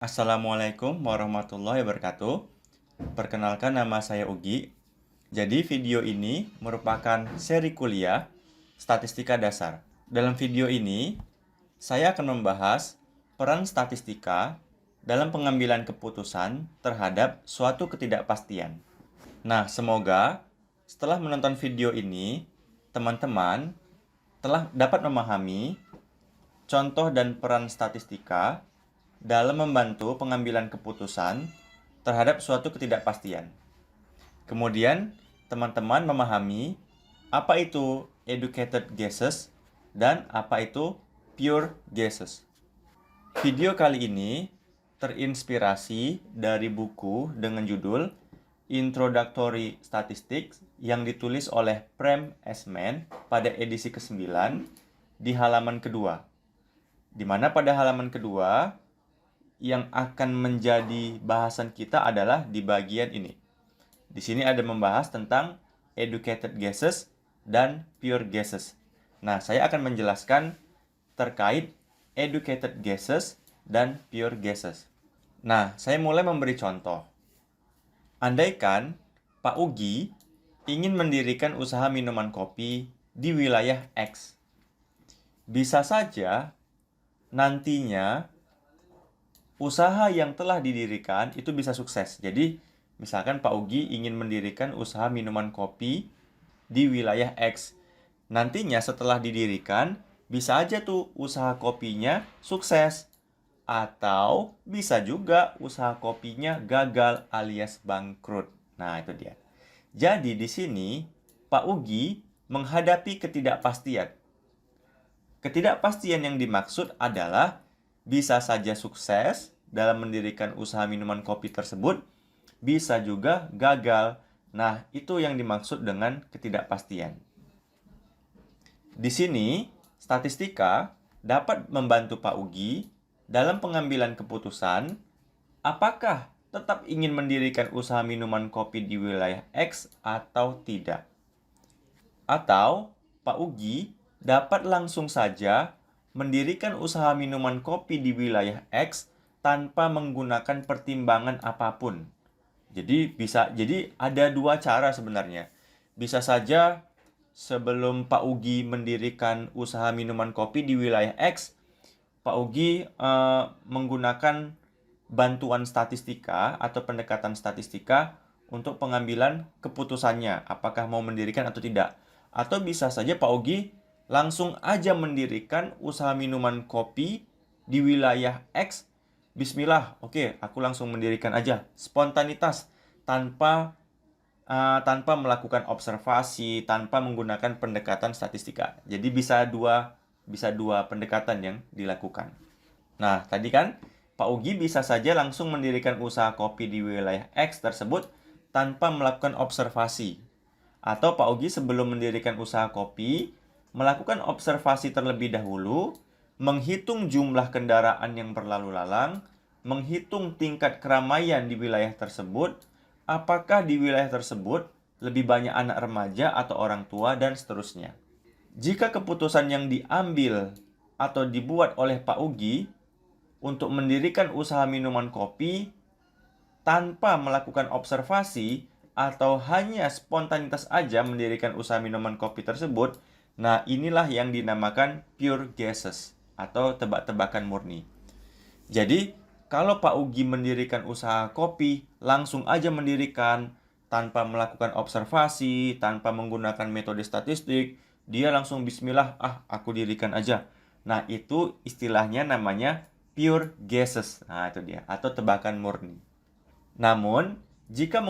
Assalamualaikum warahmatullahi wabarakatuh. Perkenalkan, nama saya Ugi. Jadi video ini merupakan seri kuliah statistika dasar. Dalam video ini, saya akan membahas peran statistika dalam pengambilan keputusan terhadap suatu ketidakpastian. Nah, semoga setelah menonton video ini, teman-teman telah dapat memahami contoh dan peran statistika dalam membantu pengambilan keputusan terhadap suatu ketidakpastian. Kemudian, teman-teman memahami apa itu educated guesses dan apa itu pure guesses. Video kali ini terinspirasi dari buku dengan judul Introductory Statistics yang ditulis oleh Prem Esmen pada edisi ke-9 di halaman kedua. Di mana pada halaman kedua yang akan menjadi bahasan kita adalah di bagian ini. Di sini ada membahas tentang educated guesses dan pure guesses. Nah, saya akan menjelaskan terkait educated guesses dan pure guesses. Nah, saya mulai memberi contoh. Andaikan Pak Ugi ingin mendirikan usaha minuman kopi di wilayah X. Bisa saja nantinya usaha yang telah didirikan itu bisa sukses. Jadi, misalkan Pak Ugi ingin mendirikan usaha minuman kopi di wilayah X. Nantinya setelah didirikan, bisa aja tuh usaha kopinya sukses. Atau bisa juga usaha kopinya gagal alias bangkrut. Nah, itu dia. Jadi di sini Pak Ugi menghadapi ketidakpastian. Ketidakpastian yang dimaksud adalah bisa saja sukses dalam mendirikan usaha minuman kopi tersebut, bisa juga gagal. Nah, itu yang dimaksud dengan ketidakpastian. Di sini, statistika dapat membantu Pak Ugi dalam pengambilan keputusan apakah tetap ingin mendirikan usaha minuman kopi di wilayah X atau tidak. Atau Pak Ugi dapat langsung saja mendirikan usaha minuman kopi di wilayah X tanpa menggunakan pertimbangan apapun. Jadi ada dua cara sebenarnya. Bisa saja sebelum Pak Ugi mendirikan usaha minuman kopi di wilayah X, Pak Ugi menggunakan bantuan statistika atau pendekatan statistika untuk pengambilan keputusannya, apakah mau mendirikan atau tidak. Atau bisa saja Pak Ugi langsung aja mendirikan usaha minuman kopi di wilayah X. Bismillah, oke, aku langsung mendirikan aja. Spontanitas, tanpa melakukan observasi, tanpa menggunakan pendekatan statistika. Jadi bisa dua pendekatan yang dilakukan. Nah, tadi kan Pak Ugi bisa saja langsung mendirikan usaha kopi di wilayah X tersebut tanpa melakukan observasi. Atau Pak Ugi sebelum mendirikan usaha kopi, melakukan observasi terlebih dahulu, menghitung jumlah kendaraan yang berlalu lalang, menghitung tingkat keramaian di wilayah tersebut, apakah di wilayah tersebut lebih banyak anak remaja atau orang tua, dan seterusnya. Jika keputusan yang diambil atau dibuat oleh Pak Ugi untuk mendirikan usaha minuman kopi tanpa melakukan observasi atau hanya spontanitas aja mendirikan usaha minuman kopi tersebut, nah inilah yang dinamakan pure guesses atau tebak-tebakan murni. Jadi, kalau Pak Ugi mendirikan usaha kopi, langsung aja mendirikan tanpa melakukan observasi, tanpa menggunakan metode statistik, dia langsung bismillah, aku dirikan aja. Nah, itu istilahnya namanya pure guesses. Nah, itu dia, atau tebakan murni. Namun, jika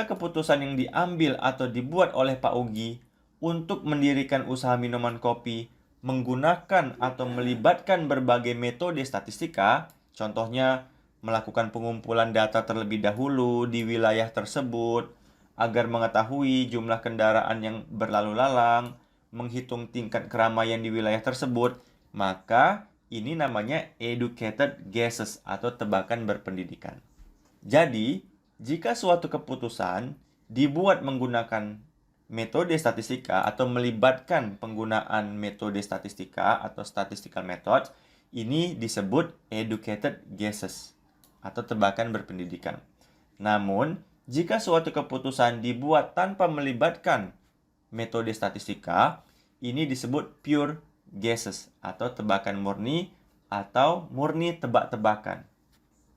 keputusan yang diambil atau dibuat oleh Pak Ugi untuk mendirikan usaha minuman kopi menggunakan atau melibatkan berbagai metode statistika, contohnya melakukan pengumpulan data terlebih dahulu di wilayah tersebut agar mengetahui jumlah kendaraan yang berlalu lalang, menghitung tingkat keramaian di wilayah tersebut, maka ini namanya educated guesses atau tebakan berpendidikan. Jadi, jika suatu keputusan dibuat menggunakan metode statistika atau melibatkan penggunaan metode statistika atau statistical method, ini disebut educated guesses atau tebakan berpendidikan. Namun, jika suatu keputusan dibuat tanpa melibatkan metode statistika, ini disebut pure guesses atau tebakan murni atau murni tebak-tebakan.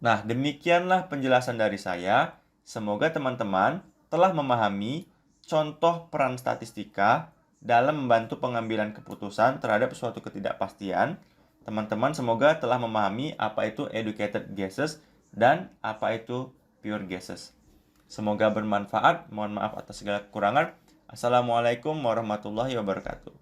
Nah, demikianlah penjelasan dari saya. Semoga teman-teman telah memahami contoh peran statistika dalam membantu pengambilan keputusan terhadap suatu ketidakpastian. Teman-teman semoga telah memahami apa itu educated guesses dan apa itu pure guesses. Semoga bermanfaat. Mohon maaf atas segala kekurangan. Assalamualaikum warahmatullahi wabarakatuh.